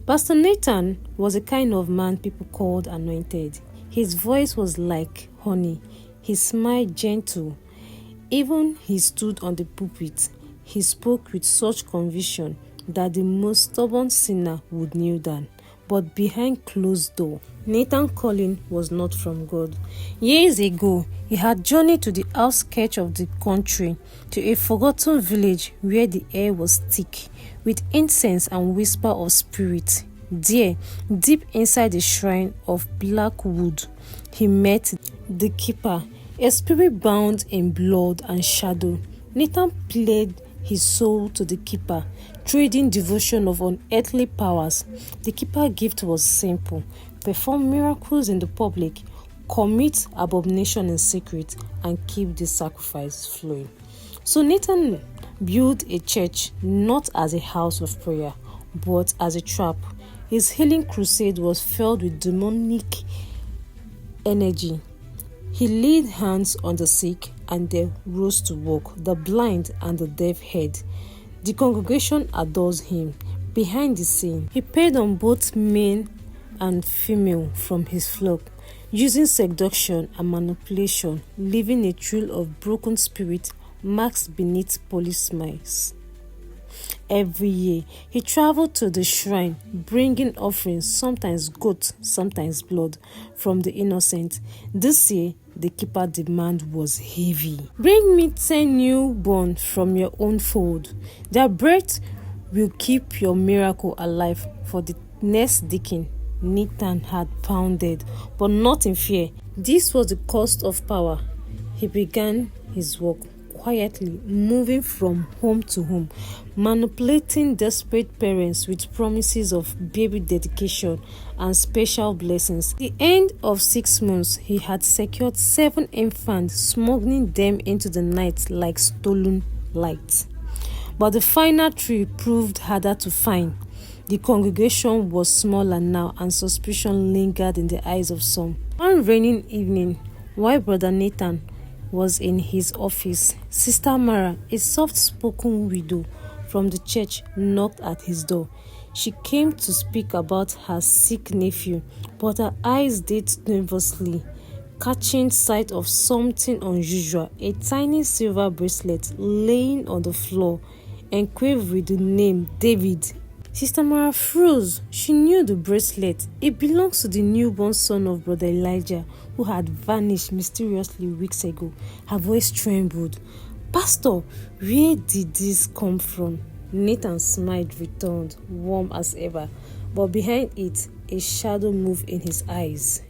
Pastor Nathan was a kind of man people called anointed. His voice was like honey, his smile gentle. Even he stood on the pulpit, he spoke with such conviction that the most stubborn sinner would kneel down. But behind closed door, Nathan calling was not from God. Years ago, he had journeyed to the outskirts of the country, to a forgotten village where the air was thick with incense and whisper of spirit. There, deep inside the shrine of black wood, he met the keeper, a spirit bound in blood and shadow. Nathan pledged his soul to the keeper, trading devotion of unearthly powers. The keeper's gift was simple: perform miracles in the public, commit abomination in secret, and keep the sacrifice flowing. So Nathan built a church not as a house of prayer, but as a trap. His healing crusade was filled with demonic energy. He laid hands on the sick and they rose to walk, the blind and the deaf heard. The congregation adores him. Behind the scene, he preyed on both men and female from his flock, using seduction and manipulation, leaving a trail of broken spirit marks beneath polished smiles. Every year, he traveled to the shrine, bringing offerings, sometimes goat, sometimes blood, from the innocent. This year, the keeper's demand was heavy. Bring me 10 newborn from your own fold. Their breath will keep your miracle alive. For the next deacon, Nathan had pounded, but not in fear. This was the cost of power. He began his work quietly, moving from home to home, manipulating desperate parents with promises of baby dedication and special blessings. At the end of 6 months, he had secured 7 infants, smuggling them into the night like stolen lights. But the final 3 proved harder to find. The congregation was smaller now, and suspicion lingered in the eyes of some. One rainy evening, while Brother Nathan was in his office, Sister Mara, a soft-spoken widow from the church, knocked at his door. She came to speak about her sick nephew, but her eyes dilated nervously, catching sight of something unusual: a tiny silver bracelet laying on the floor, engraved with the name David. Sister Mara froze. She knew the bracelet. It belongs to the newborn son of Brother Elijah, who had vanished mysteriously weeks ago. Her voice trembled. "Pastor, where did this come from?" Nathan's smile returned, warm as ever, but behind it, a shadow moved in his eyes.